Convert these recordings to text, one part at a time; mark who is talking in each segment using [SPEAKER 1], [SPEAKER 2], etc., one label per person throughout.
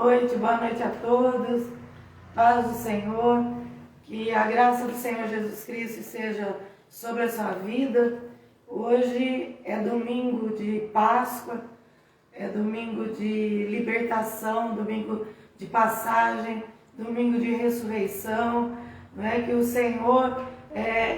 [SPEAKER 1] boa noite a todos, paz do Senhor, que a graça do Senhor Jesus Cristo seja sobre a sua vida. Hoje é domingo de Páscoa, é domingo de libertação, domingo de passagem, domingo de ressurreição, não é? Que o Senhor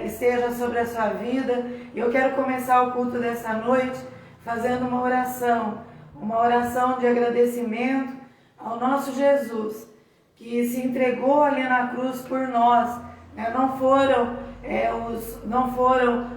[SPEAKER 1] esteja sobre a sua vida. Eu quero começar o culto dessa noite fazendo uma oração de agradecimento ao nosso Jesus, que se entregou ali na cruz por nós, né? Não foram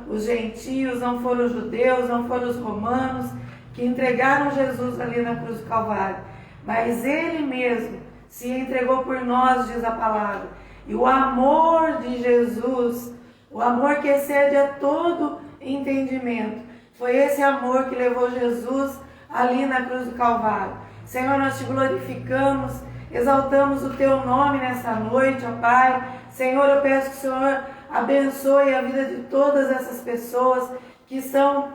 [SPEAKER 1] os gentios, não foram os judeus, não foram os romanos que entregaram Jesus ali na cruz do Calvário, mas Ele mesmo se entregou por nós, diz a palavra. E o amor de Jesus, o amor que excede a todo entendimento, foi esse amor que levou Jesus ali na cruz do Calvário. Senhor, nós te glorificamos, exaltamos o teu nome nessa noite, ó Pai. Senhor, eu peço que o Senhor abençoe a vida de todas essas pessoas que estão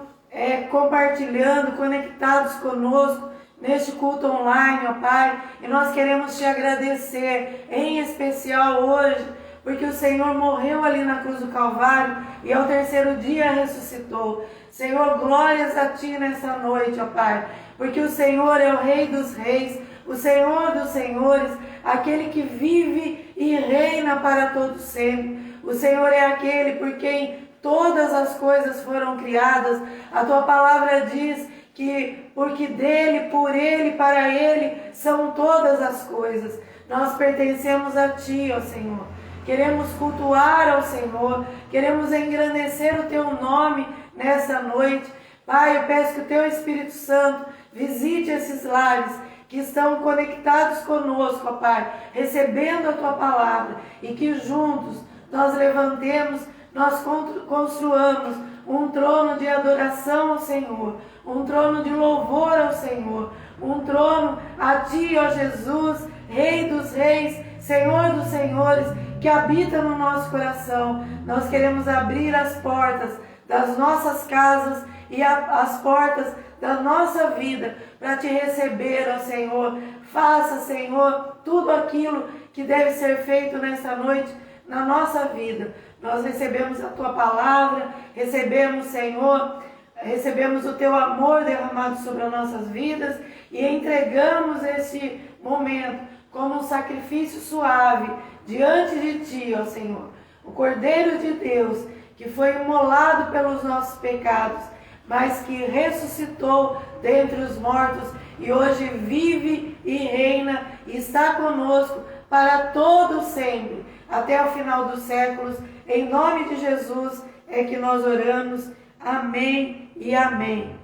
[SPEAKER 1] compartilhando, conectados conosco neste culto online, ó Pai. E nós queremos te agradecer, em especial hoje, porque o Senhor morreu ali na cruz do Calvário e ao terceiro dia ressuscitou. Senhor, glórias a Ti nessa noite, ó Pai, porque o Senhor é o Rei dos Reis, o Senhor dos Senhores, aquele que vive e reina para todo sempre. O Senhor é aquele por quem todas as coisas foram criadas. A Tua palavra diz que porque dele, por ele, para ele são todas as coisas. Nós pertencemos a Ti, ó Senhor. Queremos cultuar ao Senhor, queremos engrandecer o Teu nome nessa noite. Pai, eu peço que o Teu Espírito Santo visite esses lares que estão conectados conosco, ó Pai, recebendo a Tua palavra, e que juntos nós levantemos, nós construamos um trono de adoração ao Senhor, um trono de louvor ao Senhor, um trono a Ti, ó Jesus, Rei dos Reis, Senhor dos Senhores, que habita no nosso coração. Nós queremos abrir as portas das nossas casas e as portas da nossa vida para Te receber, ó Senhor. Faça, Senhor, tudo aquilo que deve ser feito nessa noite na nossa vida. Nós recebemos a Tua palavra, recebemos, Senhor, recebemos o Teu amor derramado sobre as nossas vidas e entregamos este momento como um sacrifício suave diante de Ti, ó Senhor. O Cordeiro de Deus, que foi imolado pelos nossos pecados, mas que ressuscitou dentre os mortos e hoje vive e reina e está conosco para todo sempre, até o final dos séculos. Em nome de Jesus é que nós oramos. Amém e amém.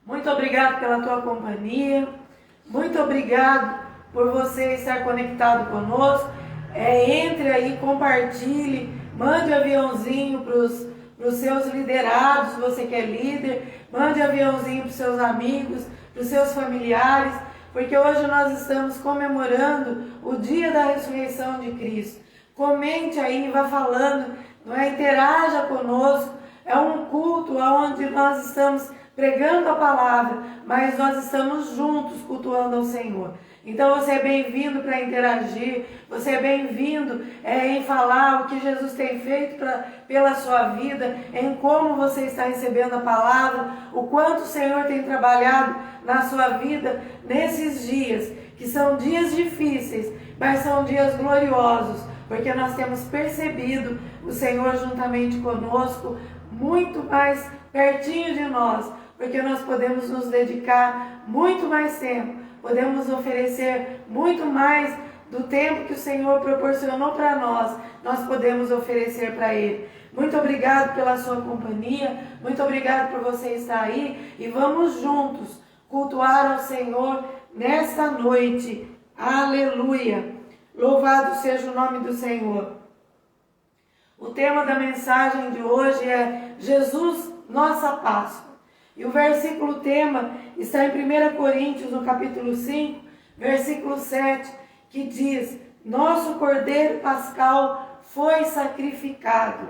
[SPEAKER 1] Muito obrigado pela tua companhia. Muito obrigado por você estar conectado conosco. Entre aí, compartilhe, mande aviãozinho para os seus liderados, você que é líder, mande aviãozinho para os seus amigos, para os seus familiares, porque hoje nós estamos comemorando o dia da ressurreição de Cristo. Comente aí, vá falando, não é? Interaja conosco. É um culto onde nós estamos pregando a palavra, mas nós estamos juntos cultuando ao Senhor. Então você é bem-vindo para interagir, você é bem-vindo em falar o que Jesus tem feito pela sua vida, em como você está recebendo a palavra, o quanto o Senhor tem trabalhado na sua vida nesses dias, que são dias difíceis, mas são dias gloriosos, porque nós temos percebido o Senhor juntamente conosco, muito mais pertinho de nós, porque nós podemos nos dedicar muito mais tempo, podemos oferecer muito mais do tempo que o Senhor proporcionou para nós, nós podemos oferecer para Ele. Muito obrigado pela sua companhia, muito obrigado por você estar aí, e vamos juntos cultuar ao Senhor nesta noite. Aleluia! Louvado seja o nome do Senhor. O tema da mensagem de hoje é Jesus, nossa Páscoa. E o versículo tema está em 1 Coríntios, no capítulo 5, versículo 7, que diz: nosso Cordeiro Pascal foi sacrificado.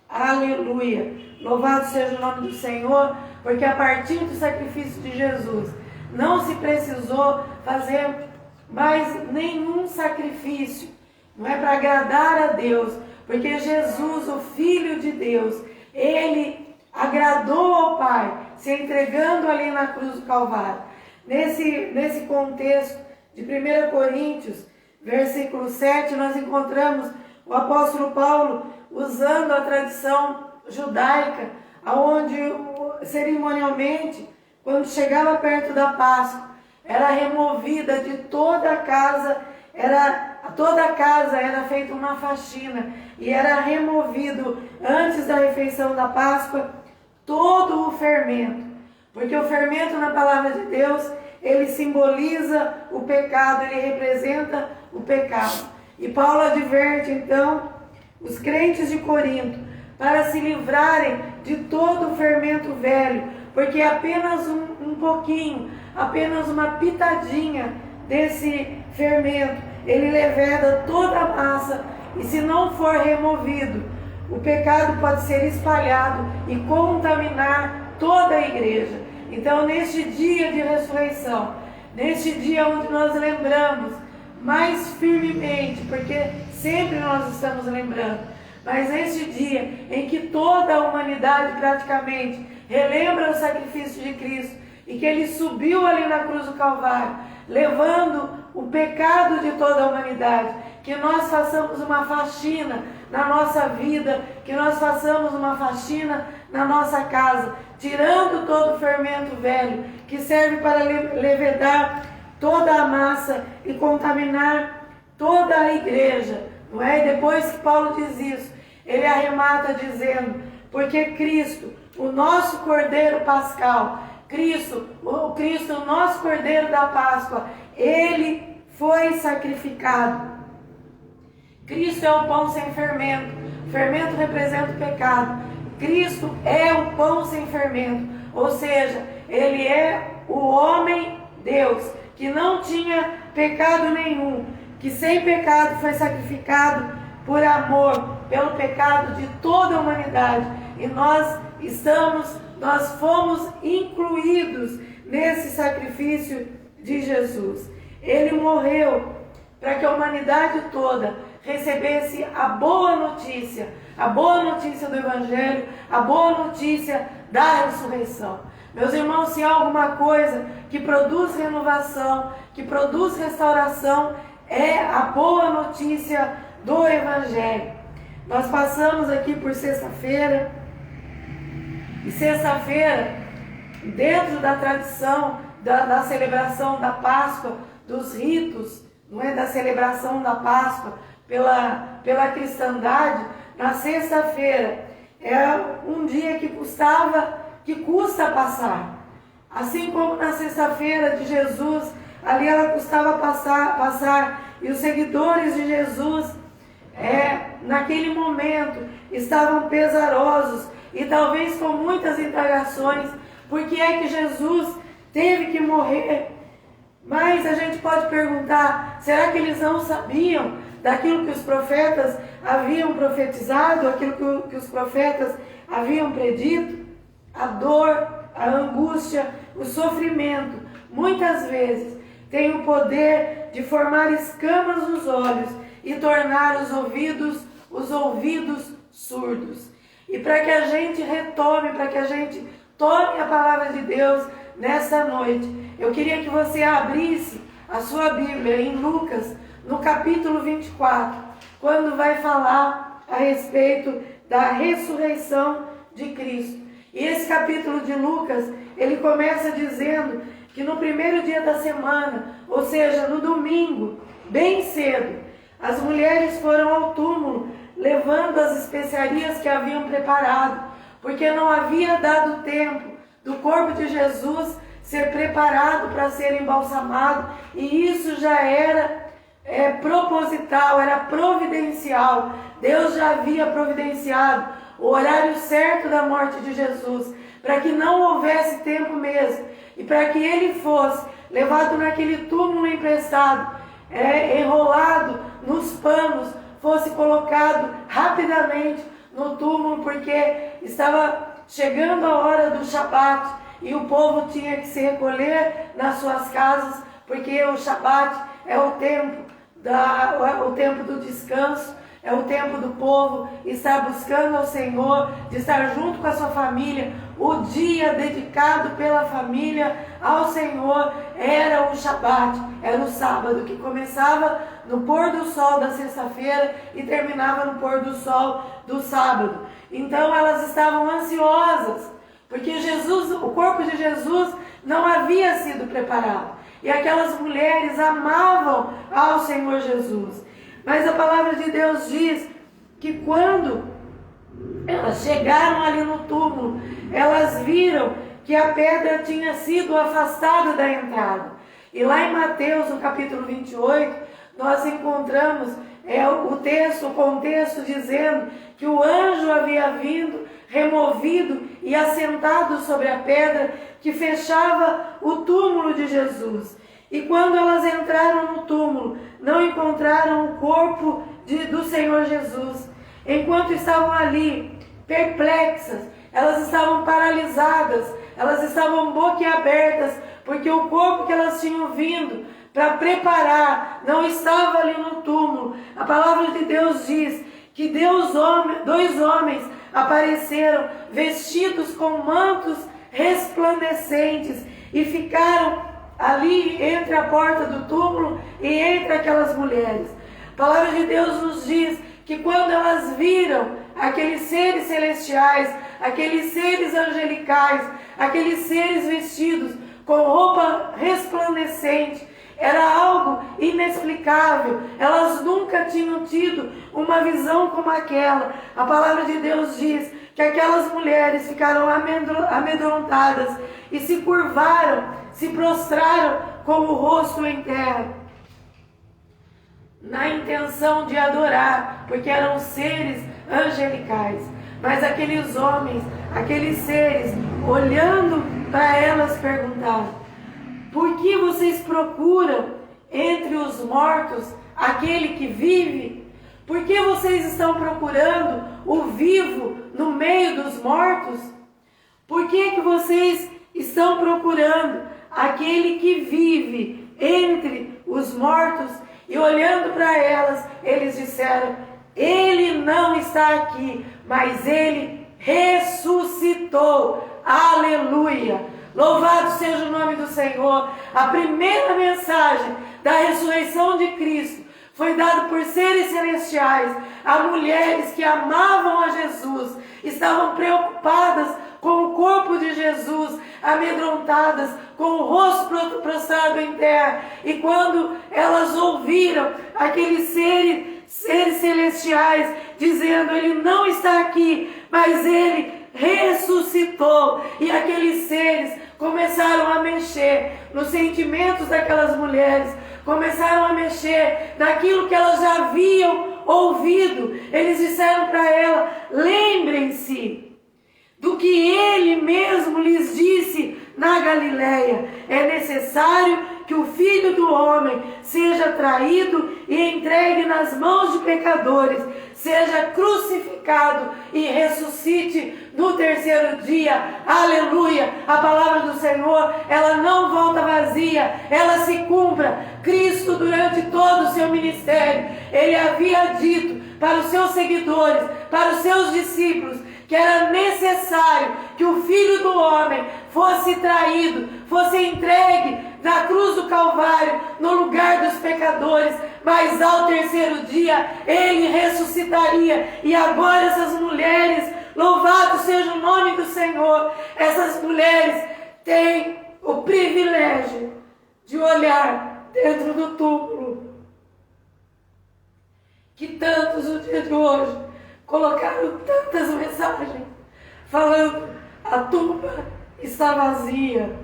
[SPEAKER 1] Aleluia! Louvado seja o nome do Senhor, porque a partir do sacrifício de Jesus, não se precisou fazer mas nenhum sacrifício. Não é para agradar a Deus, porque Jesus, o Filho de Deus, ele agradou ao Pai, se entregando ali na cruz do Calvário. Nesse contexto de 1 Coríntios, versículo 7, nós encontramos o apóstolo Paulo usando a tradição judaica, onde cerimonialmente, quando chegava perto da Páscoa, era removida de toda a casa, era feita uma faxina e era removido antes da refeição da Páscoa todo o fermento, porque o fermento na palavra de Deus, ele simboliza o pecado, ele representa o pecado. E Paulo adverte então os crentes de Corinto para se livrarem de todo o fermento velho, porque apenas um pouquinho, apenas uma pitadinha desse fermento, ele leveda toda a massa, e se não for removido, o pecado pode ser espalhado e contaminar toda a igreja. Então, neste dia de ressurreição, neste dia onde nós lembramos mais firmemente, porque sempre nós estamos lembrando, mas neste dia em que toda a humanidade praticamente relembra o sacrifício de Cristo e que ele subiu ali na cruz do Calvário, levando o pecado de toda a humanidade, que nós façamos uma faxina na nossa vida, que nós façamos uma faxina na nossa casa, tirando todo o fermento velho, que serve para levedar toda a massa e contaminar toda a igreja, não é? E depois que Paulo diz isso, ele arremata dizendo, porque Cristo, o nosso Cordeiro Pascal, o nosso Cordeiro da Páscoa, ele foi sacrificado. Cristo é o pão sem fermento. O fermento representa o pecado. Cristo é o pão sem fermento. Ou seja, ele é o homem Deus, que não tinha pecado nenhum, que sem pecado foi sacrificado por amor, pelo pecado de toda a humanidade. E nós fomos incluídos nesse sacrifício de Jesus. Ele morreu para que a humanidade toda recebesse a boa notícia do Evangelho, a boa notícia da ressurreição. Meus irmãos, se há alguma coisa que produz renovação, que produz restauração, é a boa notícia do Evangelho. Nós passamos aqui por sexta-feira, e sexta-feira, dentro da tradição da celebração da Páscoa, dos ritos, não é, da celebração da Páscoa pela cristandade, na sexta-feira é um dia que custa passar. Assim como na sexta-feira de Jesus, ali ela custava passar, e os seguidores de Jesus, naquele momento, estavam pesarosos e talvez com muitas indagações, por que é que Jesus teve que morrer? Mas a gente pode perguntar, será que eles não sabiam daquilo que os profetas haviam profetizado, aquilo que os profetas haviam predito? A dor, a angústia, o sofrimento, muitas vezes, tem o poder de formar escamas nos olhos e tornar os ouvidos surdos. E para que a gente retome, para que a gente tome a palavra de Deus nessa noite, eu queria que você abrisse a sua Bíblia em Lucas, no capítulo 24, quando vai falar a respeito da ressurreição de Cristo. E esse capítulo de Lucas, ele começa dizendo que no primeiro dia da semana, ou seja, no domingo, bem cedo, as mulheres foram ao túmulo, levando as especiarias que haviam preparado, porque não havia dado tempo do corpo de Jesus ser preparado para ser embalsamado, e isso já era proposital, era providencial. Deus já havia providenciado o horário certo da morte de Jesus, para que não houvesse tempo mesmo, e para que ele fosse levado naquele túmulo emprestado, enrolado nos panos, fosse colocado rapidamente no túmulo, porque estava chegando a hora do Shabat, e o povo tinha que se recolher nas suas casas, porque o Shabat é o tempo do descanso, é o tempo do povo estar buscando ao Senhor, de estar junto com a sua família. O dia dedicado pela família ao Senhor era o Shabat, era o sábado, que começava no pôr do sol da sexta-feira e terminava no pôr do sol do sábado. Então elas estavam ansiosas, porque o corpo de Jesus não havia sido preparado. E aquelas mulheres amavam ao Senhor Jesus. Mas a palavra de Deus diz que quando elas chegaram ali no túmulo, elas viram que a pedra tinha sido afastada da entrada. E lá em Mateus, no capítulo 28, nós encontramos o contexto dizendo que o anjo havia vindo, removido e assentado sobre a pedra que fechava o túmulo de Jesus. E quando elas entraram no túmulo, não encontraram o corpo do Senhor Jesus. Enquanto estavam ali, perplexas, elas estavam paralisadas, elas estavam boquiabertas, porque o corpo que elas tinham vindo para preparar não estava ali no túmulo. A palavra de Deus diz que dois homens apareceram vestidos com mantos resplandecentes e ficaram ali entre a porta do túmulo e entre aquelas mulheres. A palavra de Deus nos diz que quando elas viram aqueles seres celestiais, aqueles seres angelicais, aqueles seres vestidos com roupa resplandecente, era algo inexplicável. Elas nunca tinham tido uma visão como aquela. A palavra de Deus diz que aquelas mulheres ficaram amedrontadas e se curvaram, se prostraram com o rosto em terra, na intenção de adorar, porque eram seres angelicais. Mas aqueles homens, aqueles seres, olhando para elas, perguntaram: por que vocês procuram entre os mortos aquele que vive? Por que vocês estão procurando o vivo no meio dos mortos? Por que vocês estão procurando aquele que vive entre os mortos? E olhando para elas, eles disseram: ele não está aqui, mas ele ressuscitou. Aleluia! Louvado seja o nome do Senhor. A primeira mensagem da ressurreição de Cristo foi dada por seres celestiais a mulheres que amavam a Jesus, estavam preocupadas com o corpo de Jesus, amedrontadas, com o rosto prostrado em terra. E quando elas ouviram aqueles seres celestiais dizendo: ele não está aqui, mas ele ressuscitou, e aqueles seres começaram a mexer nos sentimentos daquelas mulheres, começaram a mexer naquilo que elas já haviam ouvido. Eles disseram para ela: lembrem-se do que ele mesmo lhes disse na Galileia: é necessário que o Filho do Homem seja traído e entregue nas mãos de pecadores, seja crucificado e ressuscite no terceiro dia. Aleluia! A palavra do Senhor, ela não volta vazia, ela se cumpra. Cristo, durante todo o seu ministério, ele havia dito para os seus seguidores, para os seus discípulos, que era necessário que o Filho do Homem fosse traído, fosse entregue na cruz do Calvário, no lugar dos pecadores, mas ao terceiro dia ele ressuscitaria. E agora essas mulheres, louvado seja o nome do Senhor, essas mulheres têm o privilégio de olhar dentro do túmulo, que tantos no dia de hoje colocaram tantas mensagens falando: a tumba está vazia.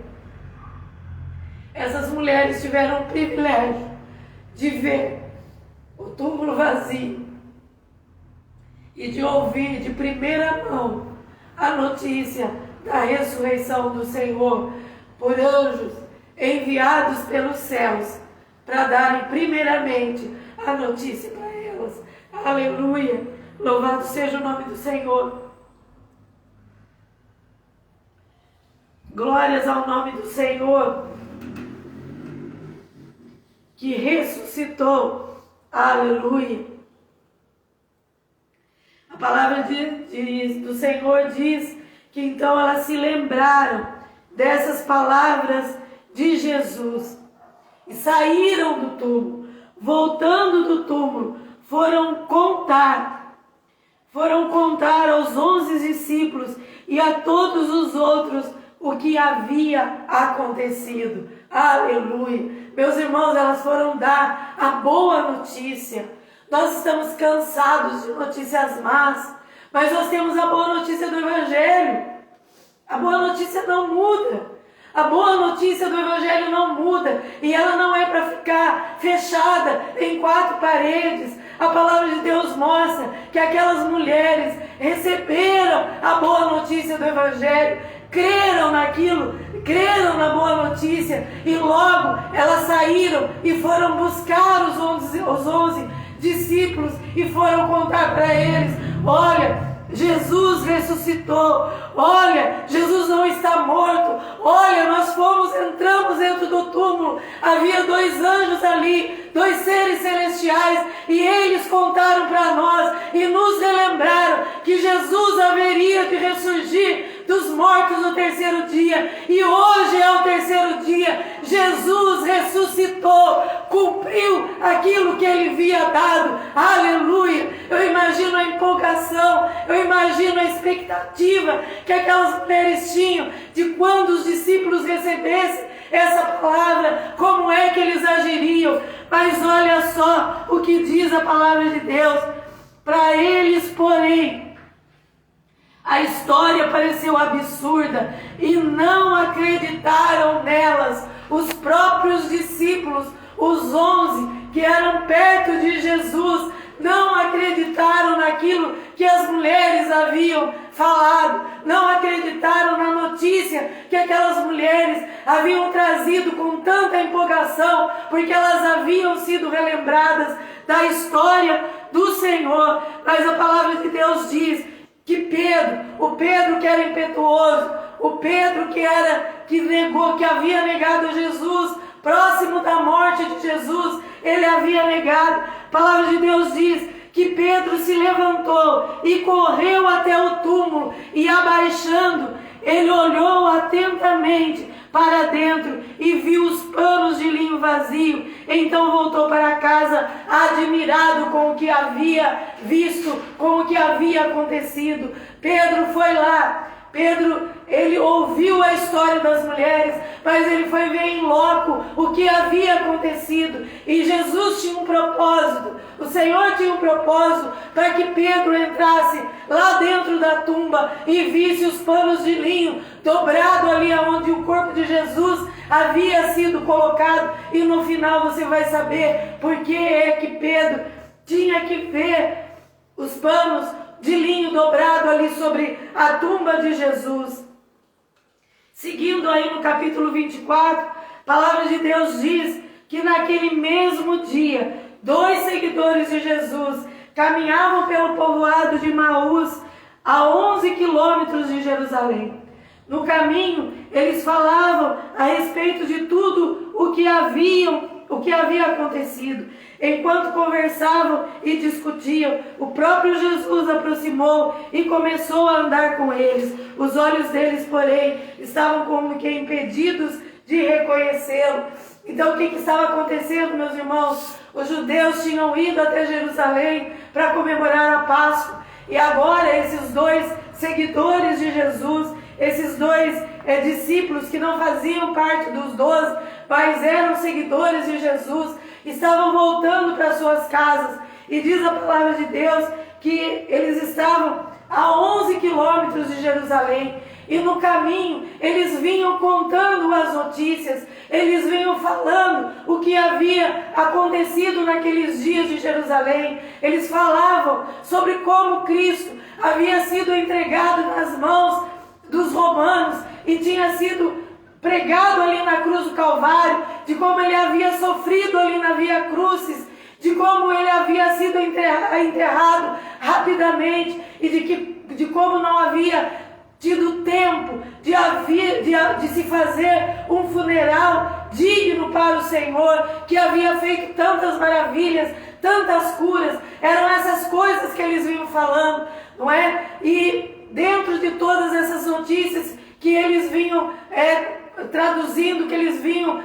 [SPEAKER 1] Essas mulheres tiveram o privilégio de ver o túmulo vazio e de ouvir de primeira mão a notícia da ressurreição do Senhor por anjos enviados pelos céus para darem primeiramente a notícia para elas. Aleluia! Louvado seja o nome do Senhor. Glórias ao nome do Senhor. que ressuscitou. Aleluia. A palavra do Senhor diz que então elas se lembraram dessas palavras de Jesus e saíram do túmulo. Voltando do túmulo, foram contar aos 11 discípulos e a todos os outros o que havia acontecido. Aleluia. Meus irmãos, elas foram dar a boa notícia. Nós estamos cansados de notícias más, mas nós temos a boa notícia do Evangelho. A boa notícia não muda. A boa notícia do Evangelho não muda. E ela não é para ficar fechada em 4 paredes. A palavra de Deus mostra que aquelas mulheres receberam a boa notícia do Evangelho, creram naquilo, creram na boa notícia, e logo elas saíram e foram buscar os 11 discípulos e foram contar para eles: olha, Jesus ressuscitou, olha, Jesus não está morto, olha, nós entramos dentro do túmulo, havia 2 anjos ali, 2 seres celestiais, e eles contaram para nós e nos relembraram que Jesus haveria de ressurgir dos mortos no 3º dia, e hoje é o 3º dia. Jesus ressuscitou, cumpriu aquilo que ele havia dado. Aleluia. Eu imagino a empolgação, eu imagino a expectativa que aquelas mulheres tinham de quando os discípulos recebessem essa palavra, como é que eles agiriam. Mas olha só o que diz a palavra de Deus: para eles, porém, a história pareceu absurda e não acreditaram nelas. Os próprios discípulos, os 11 que eram perto de Jesus, não acreditaram naquilo que as mulheres haviam falado, não acreditaram na notícia que aquelas mulheres haviam trazido com tanta empolgação, porque elas haviam sido relembradas da história do Senhor. Mas a palavra de Deus diz que o Pedro que era impetuoso, o Pedro que havia negado Jesus, próximo da morte de Jesus, ele havia negado. A palavra de Deus diz que Pedro se levantou e correu até o túmulo, e abaixando, ele olhou atentamente para dentro e viu os panos de linho vazio. Então voltou para casa admirado com o que havia visto, com o que havia acontecido. Pedro foi lá. Ele ouviu a história das mulheres, mas ele foi ver em loco o que havia acontecido. E Jesus tinha um propósito, o Senhor tinha um propósito para que Pedro entrasse lá dentro da tumba e visse os panos de linho dobrado ali onde o corpo de Jesus havia sido colocado. E no final você vai saber por que é que Pedro tinha que ver os panos de linho dobrado ali sobre a tumba de Jesus. Seguindo aí no capítulo 24, a palavra de Deus diz que naquele mesmo dia, 2 seguidores de Jesus caminhavam pelo povoado de Maús, a 11 quilômetros de Jerusalém. No caminho, eles falavam a respeito de tudo o que havia acontecido. Enquanto conversavam e discutiam, o próprio Jesus aproximou e começou a andar com eles. Os olhos deles, porém, estavam como que impedidos de reconhecê-lo. Então, o que estava acontecendo, meus irmãos? Os judeus tinham ido até Jerusalém para comemorar a Páscoa. E agora, esses 2 seguidores de Jesus, esses 2 discípulos que não faziam parte dos 12, mas eram seguidores de Jesus, estavam voltando para suas casas. E diz a palavra de Deus que eles estavam a 11 quilômetros de Jerusalém. E no caminho eles vinham contando as notícias, eles vinham falando o que havia acontecido naqueles dias de Jerusalém. Eles falavam sobre como Cristo havia sido entregado nas mãos dos romanos e tinha sido pregado ali na cruz do Calvário, de como ele havia sofrido ali na Via Crucis, de como ele havia sido enterrado rapidamente, e de como não havia tido tempo de se fazer um funeral digno para o Senhor, que havia feito tantas maravilhas, tantas curas. Eram essas coisas que eles vinham falando, não é? E dentro de todas essas notícias que eles vinham traduzindo, que eles vinham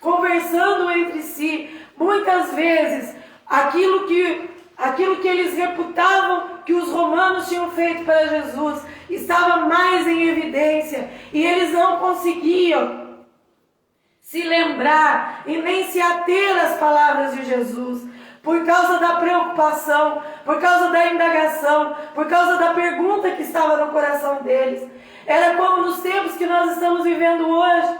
[SPEAKER 1] conversando entre si, muitas vezes aquilo que eles reputavam que os romanos tinham feito para Jesus estava mais em evidência, e eles não conseguiam se lembrar e nem se ater às palavras de Jesus, por causa da preocupação, por causa da indagação, por causa da pergunta que estava no coração deles. Era como nos tempos que nós estamos vivendo hoje.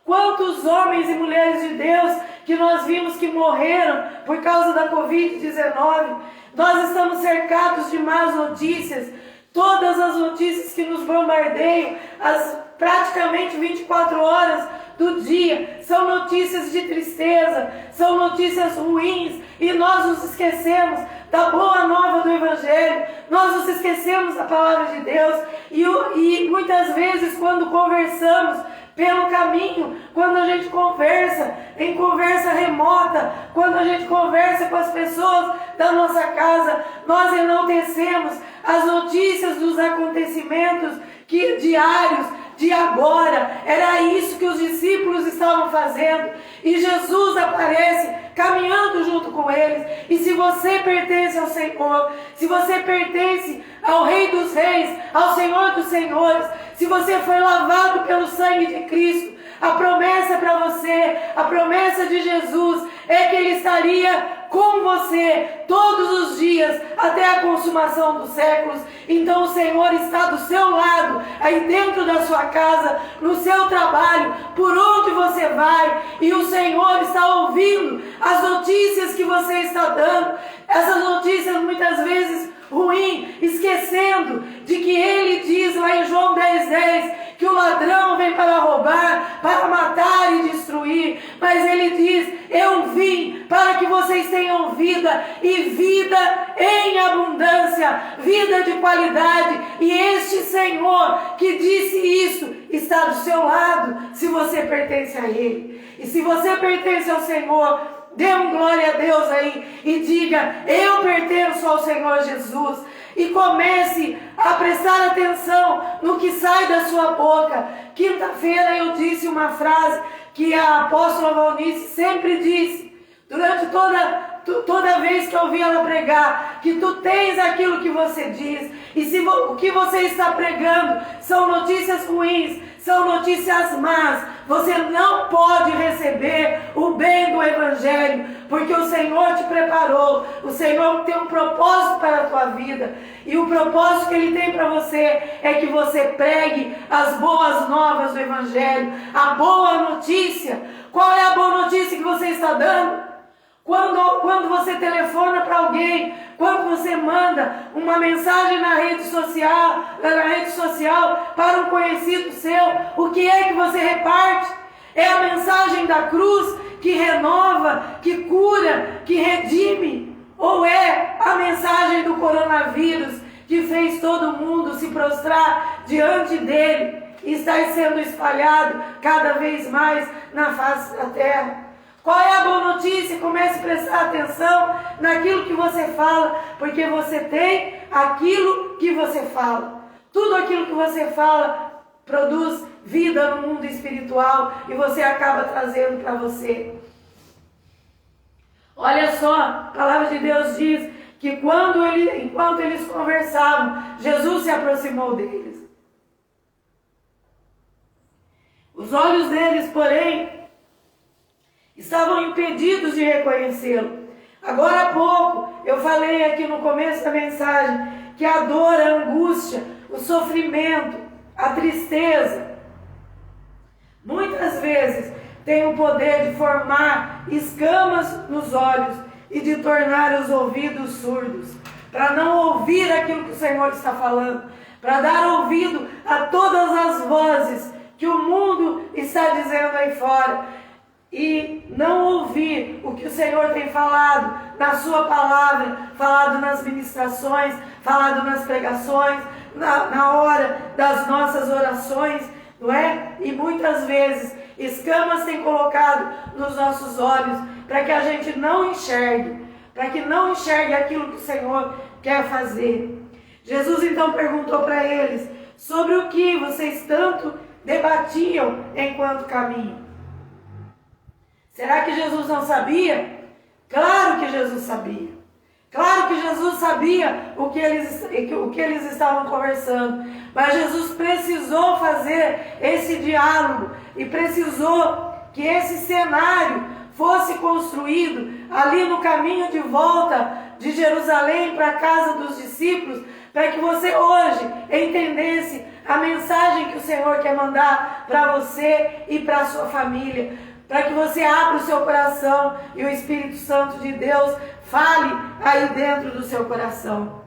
[SPEAKER 1] Quantos homens e mulheres de Deus que nós vimos que morreram por causa da Covid-19. Nós estamos cercados de más notícias. Todas as notícias que nos bombardeiam, as praticamente 24 horas do dia, são notícias de tristeza, são notícias ruins, e nós nos esquecemos da boa nova do Evangelho, nós nos esquecemos da palavra de Deus, e muitas vezes quando conversamos pelo caminho, quando a gente conversa em conversa remota, quando a gente conversa com as pessoas da nossa casa, nós enaltecemos as notícias dos acontecimentos diários de agora. Era isso que os discípulos estavam fazendo, e Jesus aparece caminhando junto com eles. E se você pertence ao Senhor, se você pertence ao Rei dos Reis, ao Senhor dos Senhores, se você foi lavado pelo sangue de Cristo, a promessa para você, a promessa de Jesus é que Ele estaria com você todos os dias até a consumação dos séculos. Então o Senhor está do seu lado, aí dentro da sua casa, no seu trabalho, por onde você vai, e o Senhor está ouvindo as notícias que você está dando, essas notícias muitas vezes ruins, esquecendo de que Ele diz lá em João 10:10 que o ladrão vem para roubar, para matar e destruir, mas Ele diz: eu vim para que vocês tenham vida, e vida em abundância, vida de qualidade. E este Senhor que disse isso está do seu lado, se você pertence a Ele. E se você pertence ao Senhor, dê um glória a Deus aí e diga: eu pertenço ao Senhor Jesus. E comece a prestar atenção no que sai da sua boca. Quinta-feira eu disse uma frase que a apóstola Valnice sempre disse, durante toda vez que eu ouvi ela pregar, que tu tens aquilo que você diz. E se o que você está pregando são notícias ruins, são notícias más, você não pode receber o bem do Evangelho, porque o Senhor te preparou, o Senhor tem um propósito para a tua vida, e o propósito que Ele tem para você é que você pregue as boas novas do Evangelho, a boa notícia. Qual é a boa notícia que você está dando? Quando você telefona para alguém, quando você manda uma mensagem na rede social para um conhecido seu, o que é que você reparte? É a mensagem da cruz que renova, que cura, que redime? Ou é a mensagem do coronavírus que fez todo mundo se prostrar diante dele e está sendo espalhado cada vez mais na face da terra? Qual é a boa notícia? Comece a prestar atenção naquilo que você fala, porque você tem aquilo que você fala. Tudo aquilo que você fala produz vida no mundo espiritual, e você acaba trazendo para você. Olha só, a palavra de Deus diz que enquanto eles conversavam, Jesus se aproximou deles. Os olhos deles, porém, estavam impedidos de reconhecê-lo. Agora há pouco, eu falei aqui no começo da mensagem que a dor, a angústia, o sofrimento, a tristeza, muitas vezes tem o poder de formar escamas nos olhos e de tornar os ouvidos surdos, para não ouvir aquilo que o Senhor está falando, para dar ouvido a todas as vozes que o mundo está dizendo aí fora, e não ouvir o que o Senhor tem falado na sua palavra, falado nas ministrações, falado nas pregações, na hora das nossas orações, não é? E muitas vezes escamas têm colocado nos nossos olhos para que a gente não enxergue, para que não enxergue aquilo que o Senhor quer fazer. Jesus então perguntou para eles sobre o que vocês tanto debatiam enquanto caminham. Será que Jesus não sabia? Claro que Jesus sabia. Claro que Jesus sabia o que eles estavam conversando. Mas Jesus precisou fazer esse diálogo e precisou que esse cenário fosse construído ali no caminho de volta de Jerusalém para a casa dos discípulos, para que você hoje entendesse a mensagem que o Senhor quer mandar para você e para a sua família, para que você abra o seu coração e o Espírito Santo de Deus fale aí dentro do seu coração.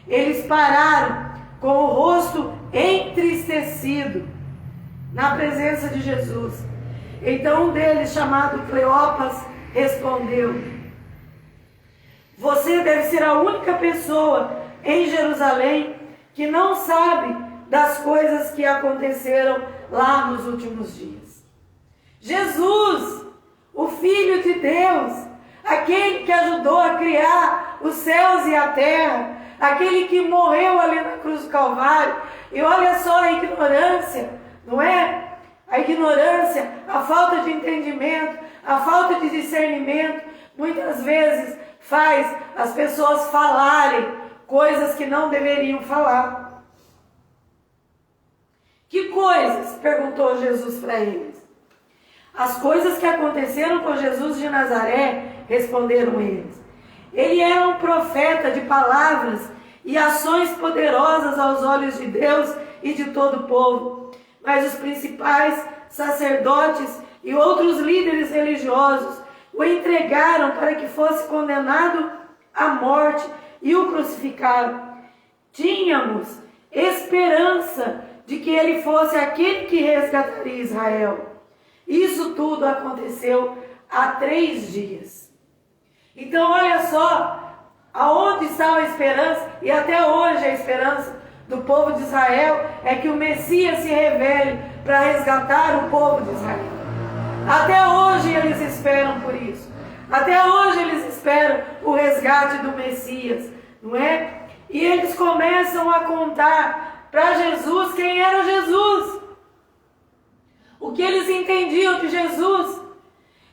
[SPEAKER 1] Eles pararam com o rosto entristecido na presença de Jesus. Então um deles, chamado Cleopas, respondeu: você deve ser a única pessoa em Jerusalém que não sabe das coisas que aconteceram lá nos últimos dias. Jesus, o Filho de Deus, aquele que ajudou a criar os céus e a terra, aquele que morreu ali na cruz do Calvário. E olha só a ignorância, não é? A ignorância, a falta de entendimento, a falta de discernimento, muitas vezes faz as pessoas falarem coisas que não deveriam falar. Que coisas? Perguntou Jesus para eles. As coisas que aconteceram com Jesus de Nazaré, responderam eles. Ele era um profeta de palavras e ações poderosas aos olhos de Deus e de todo o povo. Mas os principais sacerdotes e outros líderes religiosos o entregaram para que fosse condenado à morte e o crucificaram. Tínhamos esperança de que ele fosse aquele que resgataria Israel. Isso tudo aconteceu há 3 dias. Então olha só, aonde está a esperança, e até hoje a esperança do povo de Israel é que o Messias se revele para resgatar o povo de Israel. Até hoje eles esperam por isso. Até hoje eles esperam o resgate do Messias, não é? E eles começam a contar para Jesus quem era Jesus. O que eles entendiam de Jesus.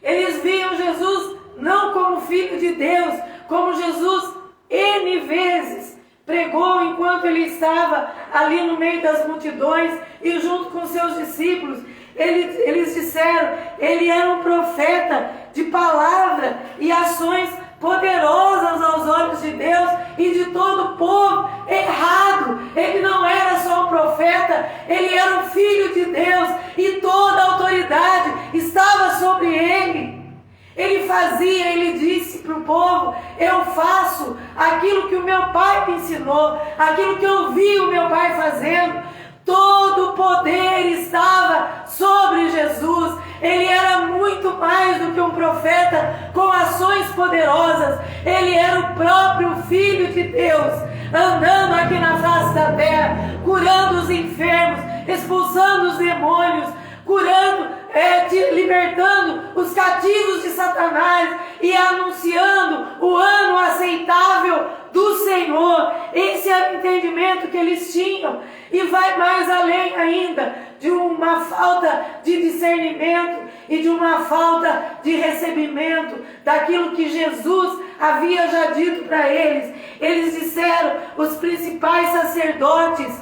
[SPEAKER 1] Eles viam Jesus não como Filho de Deus, como Jesus N vezes pregou enquanto ele estava ali no meio das multidões e junto com seus discípulos. Eles disseram, ele era um profeta de palavra e ações poderosas aos olhos de Deus e de todo o povo. Errado, ele não era só um profeta, ele era um filho de Deus e toda a autoridade estava sobre ele. Ele fazia, ele disse para o povo, eu faço aquilo que o meu pai me ensinou, aquilo que eu vi o meu pai fazendo. Todo o poder estava sobre Jesus. Ele era muito mais do que um profeta com ações poderosas. Ele era o próprio Filho de Deus, andando aqui na face da terra, curando os enfermos, expulsando os demônios, curando, libertando os cativos de Satanás e anunciando o ano aceitável do Senhor. Esse era o entendimento que eles tinham. E vai mais além ainda de uma falta de discernimento e de uma falta de recebimento daquilo que Jesus havia já dito para eles. Eles disseram, os principais sacerdotes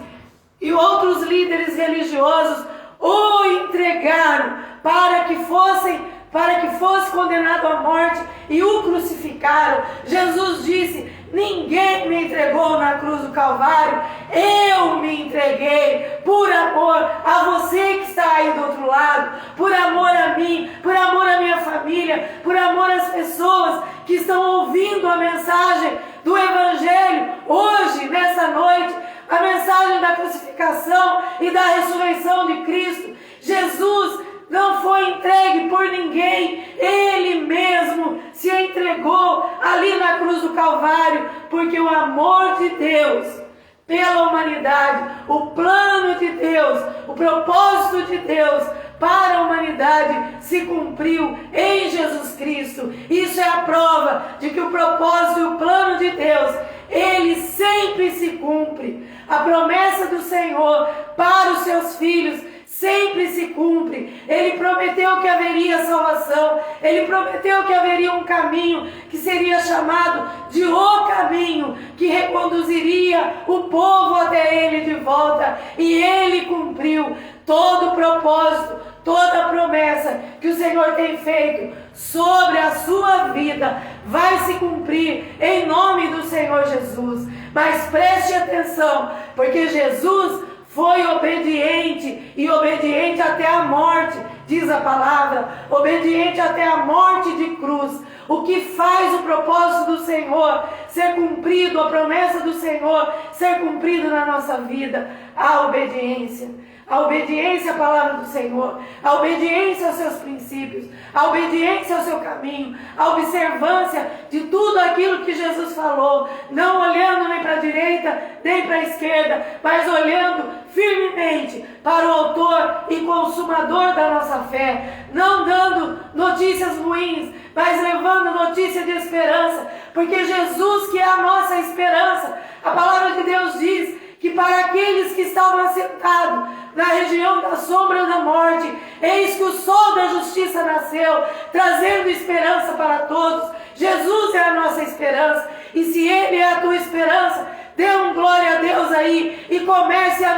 [SPEAKER 1] e outros líderes religiosos o entregaram para que fosse condenado à morte e o crucificaram. Jesus disse, ninguém me entregou na cruz do Calvário, eu me entreguei por amor a você que está aí do outro lado, por amor a mim, por amor à minha família, por amor às pessoas que estão ouvindo a mensagem do Evangelho hoje, nessa noite, a mensagem da crucificação e da ressurreição de Cristo. Jesus não foi entregue por ninguém, ele mesmo se entregou ali na cruz do Calvário, porque o amor de Deus pela humanidade. O plano de Deus, o propósito de Deus para a humanidade se cumpriu em Jesus Cristo. Isso é a prova de que o propósito e o plano de Deus, ele sempre se cumpre. A promessa do Senhor para os seus filhos sempre se cumpre. Ele prometeu que haveria salvação. Ele prometeu que haveria um caminho que seria chamado de o caminho, que reconduziria o povo até ele de volta. E ele cumpriu todo o propósito, toda a promessa que o Senhor tem feito sobre a sua vida vai se cumprir em nome do Senhor Jesus. Mas preste atenção, porque Jesus foi obediente, e obediente até a morte, diz a palavra, obediente até a morte de cruz. O que faz o propósito do Senhor ser cumprido, a promessa do Senhor ser cumprido na nossa vida? A obediência. A obediência à palavra do Senhor, a obediência aos seus princípios, a obediência ao seu caminho, a observância de tudo aquilo que Jesus falou, não olhando nem para a direita, nem para a esquerda, mas olhando firmemente para o autor e consumador da nossa fé, não dando notícias ruins, mas levando notícia de esperança, porque Jesus, que é a nossa esperança, a palavra de Deus diz que para aqueles que estavam assentados na região da sombra da morte, eis que o sol da justiça nasceu, trazendo esperança para todos. Jesus é a nossa esperança, e se Ele é a tua esperança, dê um glória a Deus aí, e comece a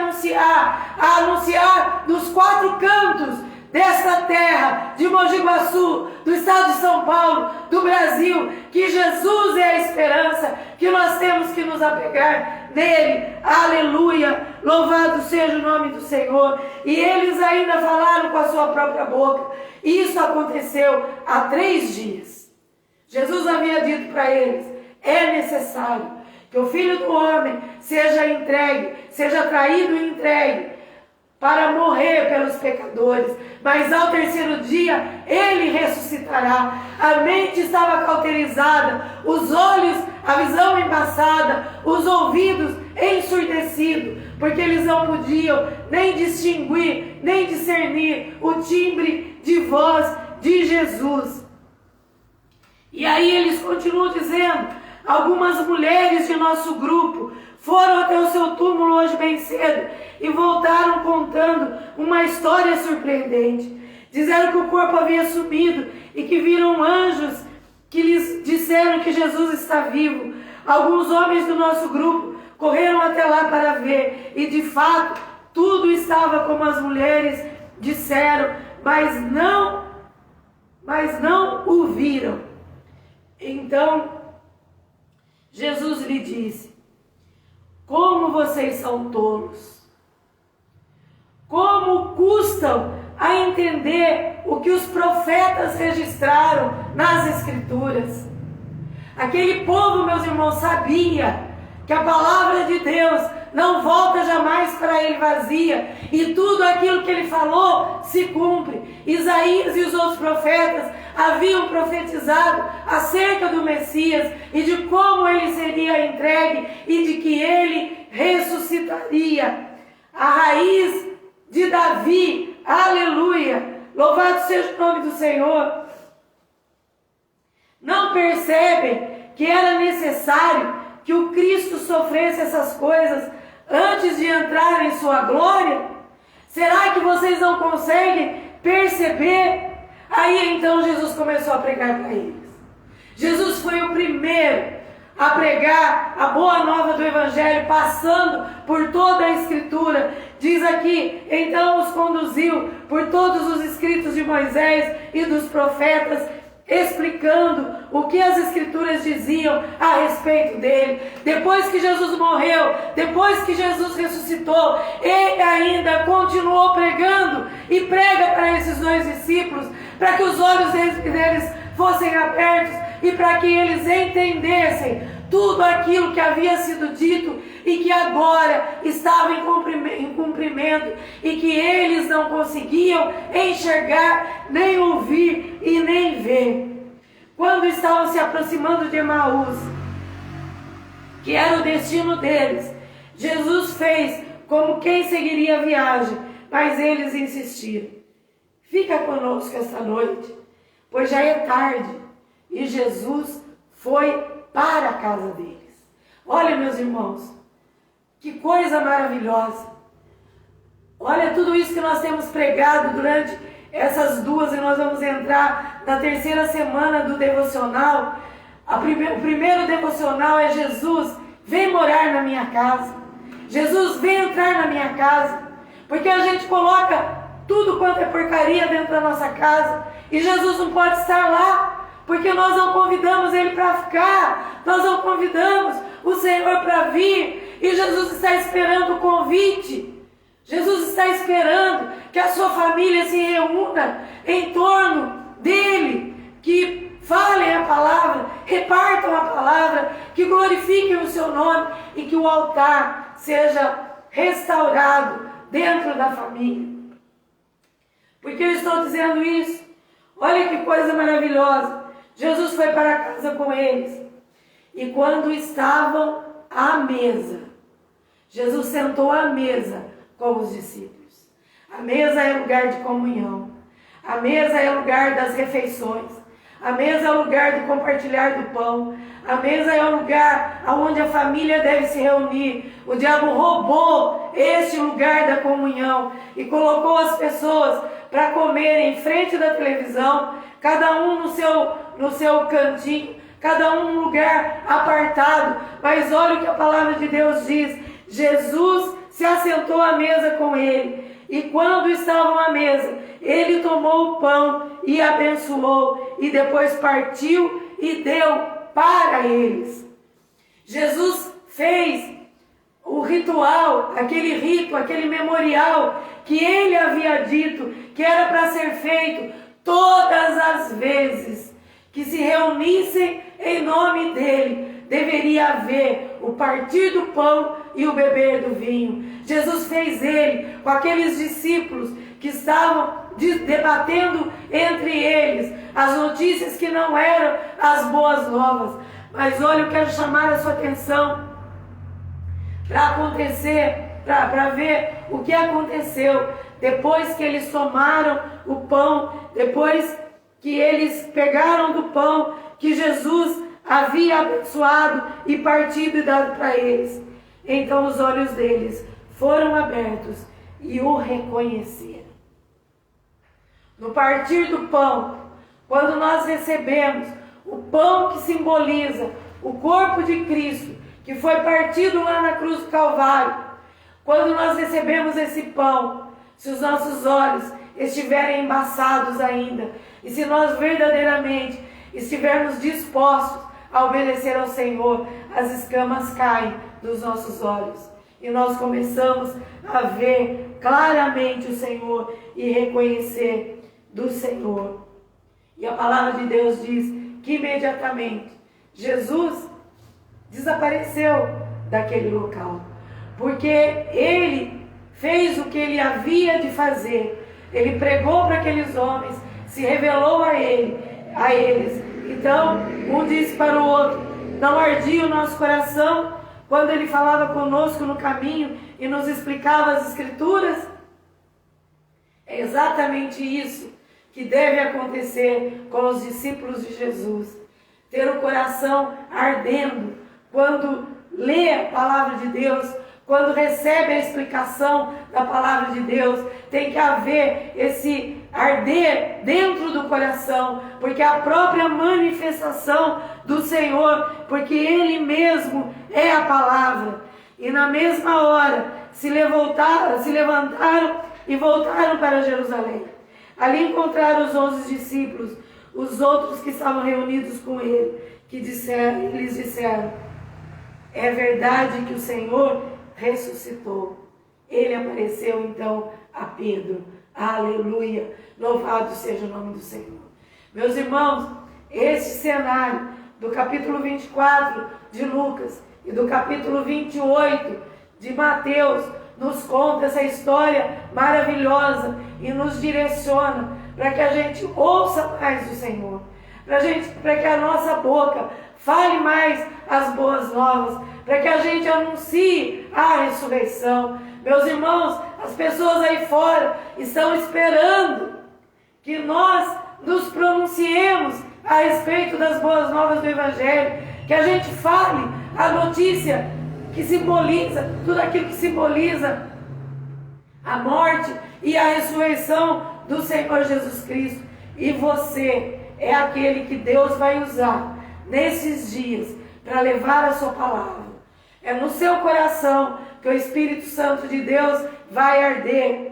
[SPEAKER 1] anunciar dos quatro cantos desta terra, de Mogi Guaçu, do estado de São Paulo, do Brasil, que Jesus é a esperança, que nós temos que nos apegar nele. Aleluia, louvado seja o nome do Senhor. E eles ainda falaram com a sua própria boca. Isso aconteceu há 3 dias. Jesus havia dito para eles: é necessário que o Filho do Homem seja entregue, seja traído e entregue para morrer pelos pecadores, mas ao 3º dia ele ressuscitará. A mente estava cauterizada, os olhos, a visão embaçada, os ouvidos ensurdecidos, porque eles não podiam nem distinguir, nem discernir o timbre de voz de Jesus. E aí eles continuam dizendo: algumas mulheres de nosso grupo foram até o seu túmulo hoje bem cedo e voltaram contando uma história surpreendente. Disseram que o corpo havia sumido e que viram anjos que lhes disseram que Jesus está vivo. Alguns homens do nosso grupo correram até lá para ver, e de fato tudo estava como as mulheres disseram, mas não o viram. Então Jesus lhe disse: como vocês são tolos! Como custam a entender o que os profetas registraram nas Escrituras? Aquele povo, meus irmãos, sabia que a palavra de Deus não volta jamais para ele vazia, e tudo aquilo que ele falou se cumpre. Isaías e os outros profetas haviam profetizado acerca do Messias e de como ele seria entregue e de que ele ressuscitaria. A raiz de Davi, aleluia, louvado seja o nome do Senhor. Não percebem que era necessário que o Cristo sofresse essas coisas antes de entrar em sua glória? Será que vocês não conseguem perceber? Aí então Jesus começou a pregar para eles. Jesus foi o primeiro a pregar a boa nova do Evangelho, passando por toda a Escritura. Diz aqui: então os conduziu por todos os escritos de Moisés e dos profetas, explicando o que as Escrituras diziam a respeito dele. Depois que Jesus morreu, depois que Jesus ressuscitou, ele ainda continuou pregando, e prega para esses 2 discípulos, para que os olhos deles fossem abertos e para que eles entendessem tudo aquilo que havia sido dito e que agora estava em cumprimento, e que eles não conseguiam enxergar, nem ouvir e nem ver. Quando estavam se aproximando de Emaús, que era o destino deles, Jesus fez como quem seguiria a viagem, mas eles insistiram. Fica conosco esta noite, pois já é tarde e Jesus foi para a casa deles. Olha, meus irmãos, que coisa maravilhosa. Olha tudo isso que nós temos pregado durante essas 2 e nós vamos entrar na 3ª semana do devocional. O primeiro devocional é Jesus, vem morar na minha casa. Jesus, vem entrar na minha casa. Porque a gente coloca tudo quanto é porcaria dentro da nossa casa e Jesus não pode estar lá, porque nós não convidamos Ele para ficar, nós não convidamos o Senhor para vir, e Jesus está esperando o convite. Jesus está esperando que a sua família se reúna em torno dEle, que falem a palavra, repartam a palavra, que glorifiquem o seu nome e que o altar seja restaurado dentro da família. Por que eu estou dizendo isso? Olha que coisa maravilhosa. Jesus foi para casa com eles. E quando estavam à mesa, Jesus sentou à mesa com os discípulos. A mesa é lugar de comunhão. A mesa é lugar das refeições. A mesa é o lugar de compartilhar do pão. A mesa é o lugar onde a família deve se reunir. O diabo roubou este lugar da comunhão e colocou as pessoas para comer em frente da televisão, cada um no seu cantinho, cada um num lugar apartado. Mas olha o que a palavra de Deus diz. Jesus se assentou à mesa com ele. E quando estavam à mesa, ele tomou o pão e abençoou, e depois partiu e deu para eles. Jesus fez o ritual, aquele rito, aquele memorial que ele havia dito que era para ser feito todas as vezes que se reunissem em nome dele. Deveria haver o partir do pão e o beber do vinho. Jesus fez ele com aqueles discípulos que estavam debatendo entre eles as notícias que não eram as boas novas. Mas olha, eu quero chamar a sua atenção para ver o que aconteceu depois que eles tomaram o pão, depois que eles pegaram do pão que Jesus havia abençoado e partido e dado para eles. Então os olhos deles foram abertos e o reconheceram. No partir do pão, quando nós recebemos o pão que simboliza o corpo de Cristo, que foi partido lá na cruz do Calvário, quando nós recebemos esse pão, se os nossos olhos estiverem embaçados ainda, e se nós verdadeiramente estivermos dispostos a obedecer ao Senhor, as escamas caem dos nossos olhos e nós começamos a ver claramente o Senhor e reconhecer do Senhor. E a palavra de Deus diz que imediatamente Jesus desapareceu daquele local, porque ele fez o que ele havia de fazer. Ele pregou para aqueles homens, se revelou a eles. Então, um disse para o outro: não ardia o nosso coração quando ele falava conosco no caminho e nos explicava as Escrituras? É exatamente isso que deve acontecer com os discípulos de Jesus. Ter o coração ardendo quando lê a palavra de Deus, quando recebe a explicação da palavra de Deus. Tem que haver esse arder dentro do coração, porque é a própria manifestação do Senhor, porque Ele mesmo é a palavra. E na mesma hora se levantaram e voltaram para Jerusalém. Ali encontraram os 11 discípulos, os outros que estavam reunidos com ele, eles disseram: é verdade que o Senhor ressuscitou. Ele apareceu então a Pedro. Aleluia! Louvado seja o nome do Senhor. Meus irmãos, este cenário do capítulo 24 de Lucas e do capítulo 28 de Mateus nos conta essa história maravilhosa e nos direciona para que a gente ouça mais do Senhor, para que a nossa boca fale mais as boas novas, para que a gente anuncie a ressurreição. Meus irmãos, as pessoas aí fora estão esperando que nós nos pronunciemos a respeito das boas novas do Evangelho, que a gente fale a notícia que simboliza, tudo aquilo que simboliza a morte e a ressurreição do Senhor Jesus Cristo. E você é aquele que Deus vai usar nesses dias para levar a sua palavra. É no seu coração que o Espírito Santo de Deus vai arder.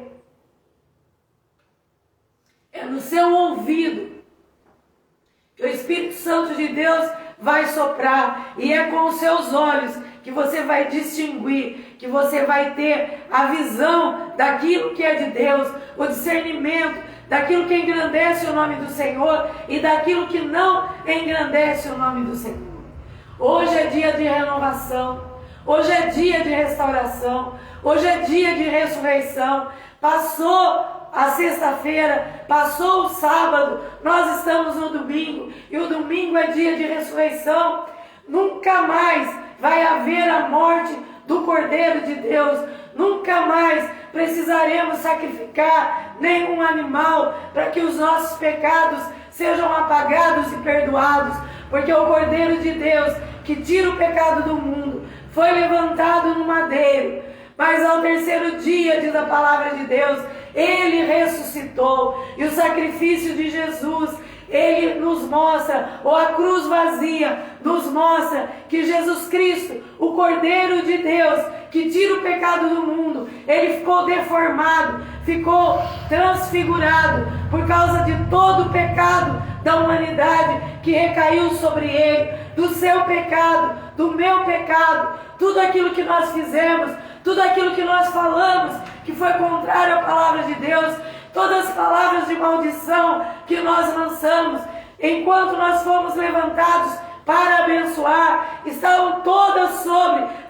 [SPEAKER 1] É no seu ouvido que o Espírito Santo de Deus vai soprar. E é com os seus olhos que você vai distinguir, que você vai ter a visão daquilo que é de Deus, o discernimento daquilo que engrandece o nome do Senhor e daquilo que não engrandece o nome do Senhor. Hoje é dia de renovação, hoje é dia de restauração, hoje é dia de ressurreição. Passou a sexta-feira, passou o sábado, nós estamos no domingo, e o domingo é dia de ressurreição. Nunca mais vai haver a morte do Cordeiro de Deus, nunca mais precisaremos sacrificar nenhum animal para que os nossos pecados sejam apagados e perdoados, porque o Cordeiro de Deus, que tira o pecado do mundo, foi levantado no madeiro, mas ao terceiro dia, diz a palavra de Deus, ele ressuscitou. E o sacrifício de Jesus, ele nos mostra, ou a cruz vazia nos mostra que Jesus Cristo, o Cordeiro de Deus, que tira o pecado do mundo, ele ficou deformado, ficou transfigurado por causa de todo o pecado da humanidade que recaiu sobre ele, do seu pecado, do meu pecado, tudo aquilo que nós fizemos, tudo aquilo que nós falamos que foi contrário à palavra de Deus, todas as palavras de maldição que nós lançamos, enquanto nós fomos levantados para abençoar,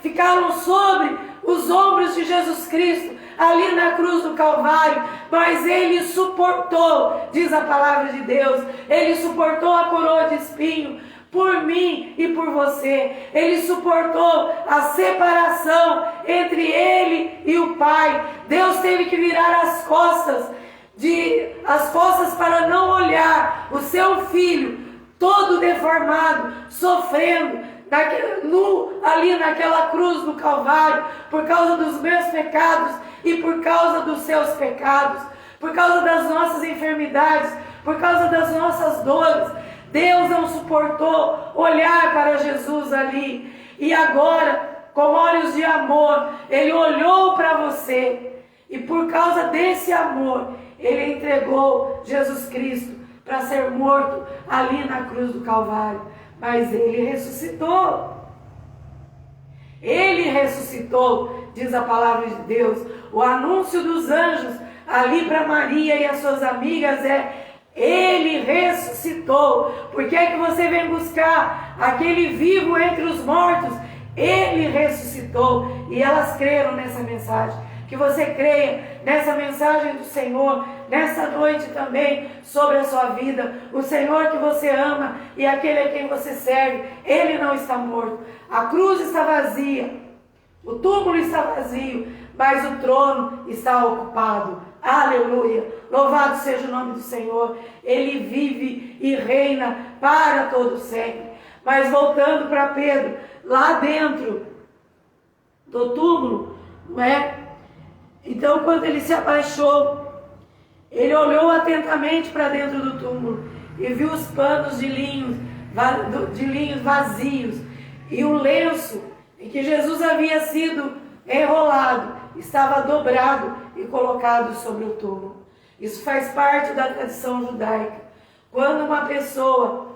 [SPEAKER 1] ficaram sobre os ombros de Jesus Cristo, ali na cruz do Calvário, mas ele suportou, diz a palavra de Deus, ele suportou a coroa de espinho, por mim e por você. Ele suportou a separação entre ele e o Pai. Deus teve que virar as costas para não olhar o seu filho todo deformado, sofrendo ali naquela cruz do Calvário, por causa dos meus pecados e por causa dos seus pecados, por causa das nossas enfermidades, por causa das nossas dores. Deus não suportou olhar para Jesus ali. E agora, com olhos de amor, ele olhou para você. E por causa desse amor, ele entregou Jesus Cristo para ser morto ali na cruz do Calvário. Mas ele ressuscitou. Ele ressuscitou, diz a palavra de Deus. O anúncio dos anjos ali para Maria e as suas amigas é: ele ressuscitou. Por que é que você vem buscar aquele vivo entre os mortos? Ele ressuscitou. E elas creram nessa mensagem. Que você creia nessa mensagem do Senhor, nessa noite também, sobre a sua vida. O Senhor que você ama e aquele a quem você serve, ele não está morto. A cruz está vazia, o túmulo está vazio, mas o trono está ocupado. Aleluia, louvado seja o nome do Senhor. Ele vive e reina para todo sempre. Mas voltando para Pedro, lá dentro do túmulo, não é? Então, quando ele se abaixou, ele olhou atentamente para dentro do túmulo e viu os panos de linho vazios e o lenço em que Jesus havia sido enrolado estava dobrado e colocado sobre o túmulo. Isso faz parte da tradição judaica. Quando uma pessoa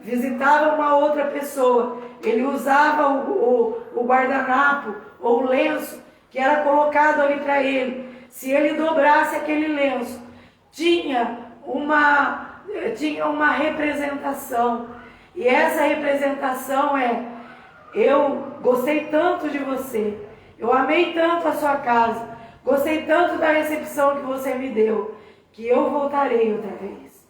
[SPEAKER 1] visitava uma outra pessoa, ele usava o guardanapo ou o lenço que era colocado ali para ele. Se ele dobrasse aquele lenço, tinha uma representação. E essa representação é: eu gostei tanto de você, eu amei tanto a sua casa, gostei tanto da recepção que você me deu, que eu voltarei outra vez.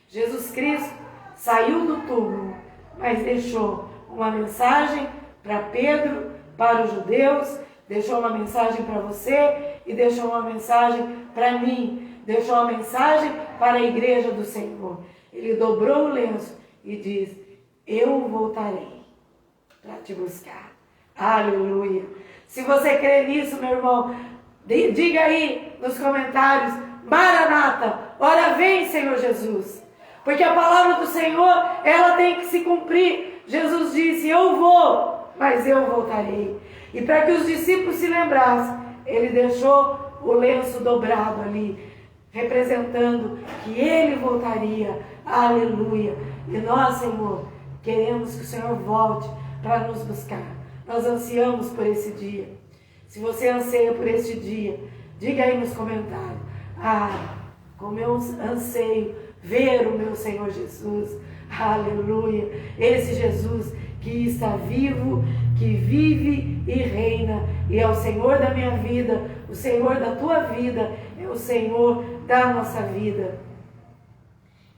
[SPEAKER 1] Jesus Cristo saiu do túmulo, mas deixou uma mensagem para Pedro, para os judeus, deixou uma mensagem para você e deixou uma mensagem para mim, deixou uma mensagem para a igreja do Senhor. Ele dobrou o lenço e diz: eu voltarei para te buscar. Aleluia. Se você crê nisso, meu irmão, diga aí nos comentários: Maranata, ora vem, Senhor Jesus. Porque a palavra do Senhor, ela tem que se cumprir. Jesus disse: eu vou, mas eu voltarei. E para que os discípulos se lembrassem, ele deixou o lenço dobrado ali, representando que ele voltaria. Aleluia. E nós, Senhor, queremos que o Senhor volte para nos buscar. Nós ansiamos por esse dia. Se você anseia por esse dia, diga aí nos comentários: como eu anseio ver o meu Senhor Jesus. Aleluia. Esse Jesus que está vivo, que vive e reina, e é o Senhor da minha vida, o Senhor da tua vida, é o Senhor da nossa vida.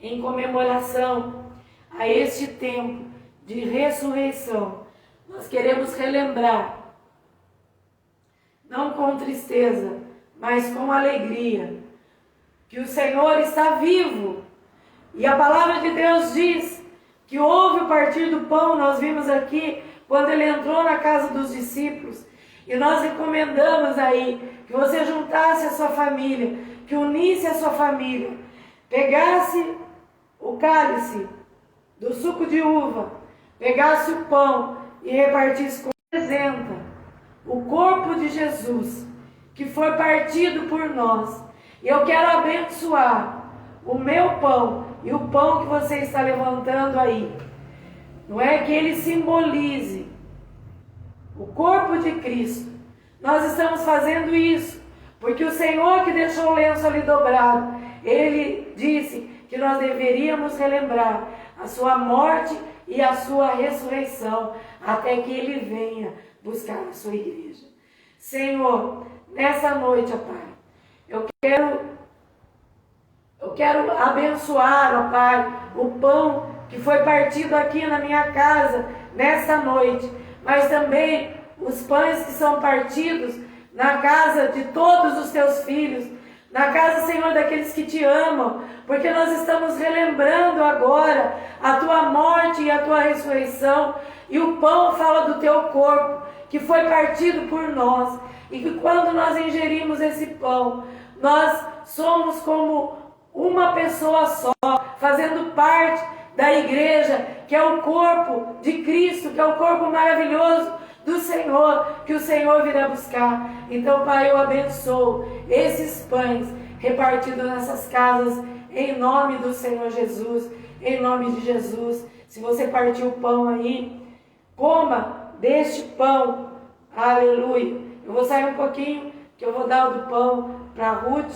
[SPEAKER 1] Em comemoração a este tempo de ressurreição, nós queremos relembrar, não com tristeza, mas com alegria, que o Senhor está vivo. E a palavra de Deus diz que houve o partir do pão. Nós vimos aqui quando ele entrou na casa dos discípulos, e nós recomendamos aí que você juntasse a sua família, que unisse a sua família, pegasse o cálice do suco de uva, pegasse o pão e repartisse com representa o corpo de Jesus, que foi partido por nós. E eu quero abençoar o meu pão e o pão que você está levantando aí. Não é que ele simbolize o corpo de Cristo. Nós estamos fazendo isso porque o Senhor, que deixou o lenço ali dobrado, ele disse que nós deveríamos relembrar a sua morte e a sua ressurreição, até que ele venha buscar a sua igreja. Senhor, nessa noite, ó Pai, eu quero abençoar, ó Pai, o pão que foi partido aqui na minha casa nesta noite, mas também os pães que são partidos na casa de todos os teus filhos, na casa, Senhor, daqueles que te amam, porque nós estamos relembrando agora a tua morte e a tua ressurreição, e o pão fala do teu corpo, que foi partido por nós, e que quando nós ingerimos esse pão, nós somos como uma pessoa só, fazendo parte da igreja, que é o corpo de Cristo, que é o corpo maravilhoso do Senhor, que o Senhor virá buscar. Então, Pai, eu abençoo esses pães repartidos nessas casas, em nome do Senhor Jesus, em nome de Jesus. Se você partiu o pão aí, coma deste pão, aleluia. Eu vou sair um pouquinho, que eu vou dar o do pão para a Ruth,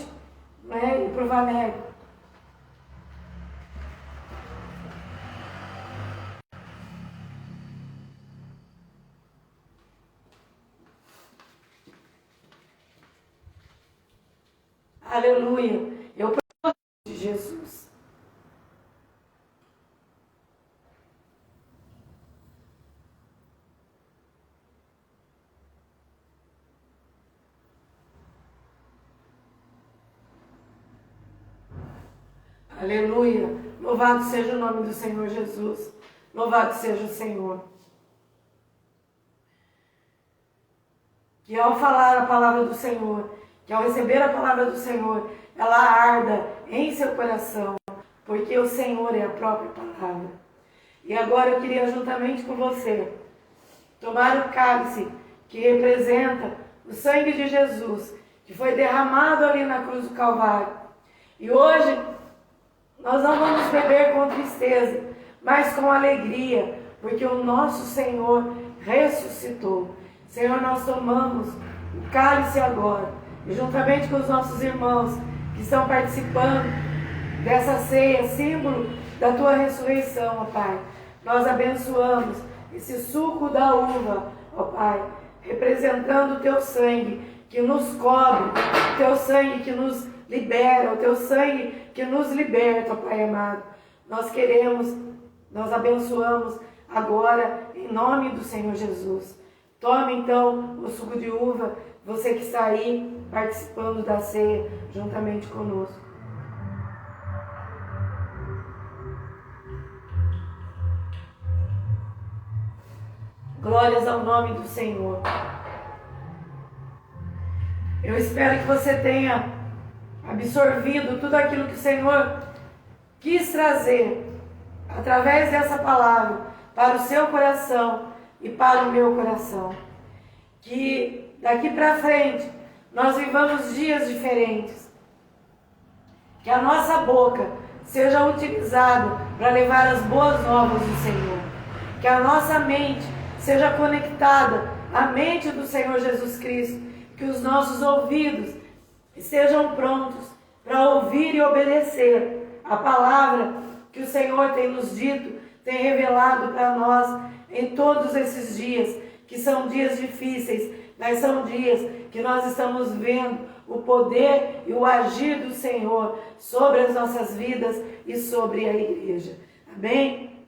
[SPEAKER 1] né, e para o Vanério. Aleluia. Eu preciso de Jesus. Aleluia. Louvado seja o nome do Senhor Jesus. Louvado seja o Senhor. Que ao falar a palavra do Senhor, que ao receber a palavra do Senhor, ela arda em seu coração, porque o Senhor é a própria palavra. E agora eu queria, juntamente com você, tomar o cálice que representa o sangue de Jesus, que foi derramado ali na cruz do Calvário. E hoje nós não vamos beber com tristeza, mas com alegria, porque o nosso Senhor ressuscitou. Senhor, nós tomamos o cálice agora, e juntamente com os nossos irmãos que estão participando dessa ceia, símbolo da tua ressurreição, ó Pai, nós abençoamos esse suco da uva, ó Pai, representando o teu sangue que nos cobre, o teu sangue que nos libera, o teu sangue que nos liberta, ó Pai amado. Nós queremos, nós abençoamos agora, em nome do Senhor Jesus. Tome então o suco de uva, você que está aí participando da ceia juntamente conosco. Glórias ao nome do Senhor. Eu espero que você tenha absorvido tudo aquilo que o Senhor quis trazer através dessa palavra para o seu coração e para o meu coração. Que daqui para frente nós vivamos dias diferentes. Que a nossa boca seja utilizada para levar as boas novas do Senhor. Que a nossa mente seja conectada à mente do Senhor Jesus Cristo. Que os nossos ouvidos estejam prontos para ouvir e obedecer a palavra que o Senhor tem nos dito, tem revelado para nós em todos esses dias, que são dias difíceis, mas são dias que nós estamos vendo o poder e o agir do Senhor sobre as nossas vidas e sobre a igreja. Amém?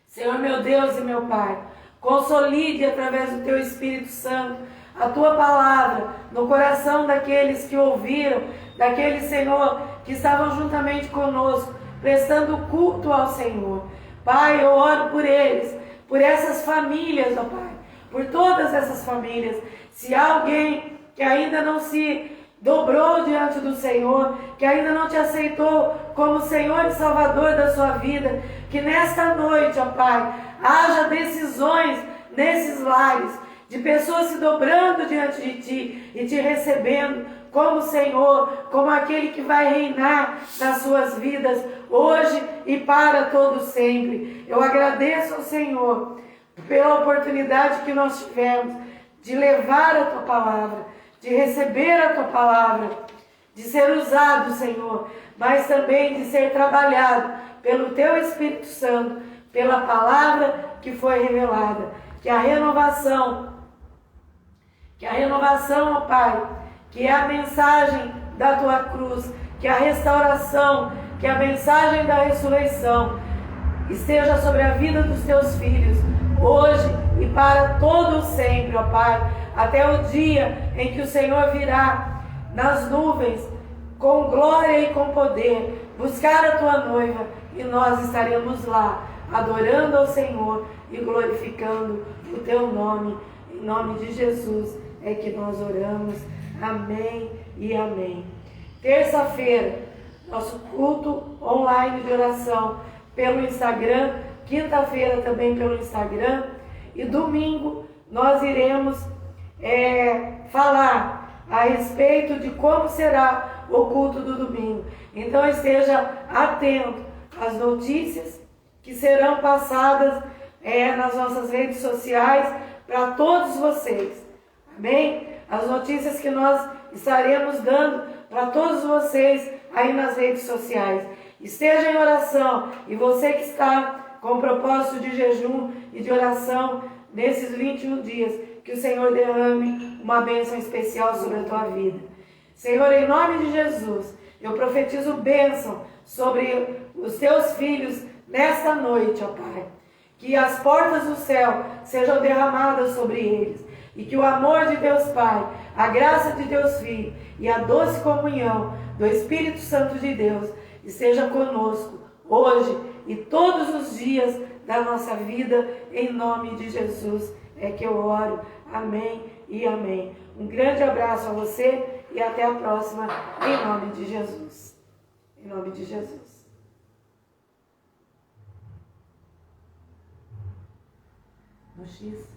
[SPEAKER 1] Senhor meu Deus e meu Pai, consolide através do Teu Espírito Santo a Tua palavra no coração daqueles que ouviram, daqueles, Senhor, que estavam juntamente conosco, prestando culto ao Senhor. Pai, eu oro por eles, por essas famílias, ó Pai, por todas essas famílias. Se há alguém que ainda não se dobrou diante do Senhor, que ainda não te aceitou como Senhor e Salvador da sua vida, que nesta noite, ó Pai, haja decisões nesses lares, de pessoas se dobrando diante de Ti e Te recebendo como Senhor, como aquele que vai reinar nas suas vidas, hoje e para todo sempre. Eu agradeço ao Senhor pela oportunidade que nós tivemos de levar a Tua palavra, de receber a Tua palavra, de ser usado, Senhor, mas também de ser trabalhado pelo Teu Espírito Santo, pela palavra que foi revelada. Que a renovação, ó Pai, que é a mensagem da Tua cruz, que a restauração, que a mensagem da ressurreição esteja sobre a vida dos Teus filhos, hoje e para todo sempre, ó Pai, até o dia em que o Senhor virá nas nuvens, com glória e com poder, buscar a Tua noiva, e nós estaremos lá, adorando ao Senhor e glorificando o Teu nome. Em nome de Jesus é que nós oramos. Amém e amém. Terça-feira, nosso culto online de oração pelo Instagram. Quinta-feira também pelo Instagram. E domingo nós iremos falar a respeito de como será o culto do domingo. Então esteja atento às notícias que serão passadas nas nossas redes sociais para todos vocês. Amém? As notícias que nós estaremos dando para todos vocês aí nas redes sociais. Esteja em oração, e você que está com o propósito de jejum e de oração nesses 21 dias, que o Senhor derrame uma bênção especial sobre a tua vida. Senhor, em nome de Jesus, eu profetizo bênção sobre os teus filhos nesta noite, ó Pai. Que as portas do céu sejam derramadas sobre eles. E que o amor de Deus Pai, a graça de Deus Filho e a doce comunhão do Espírito Santo de Deus esteja conosco hoje e todos os dias da nossa vida. Em nome de Jesus é que eu oro. Amém e amém. Um grande abraço a você e até a próxima, em nome de Jesus. Em nome de Jesus. No X.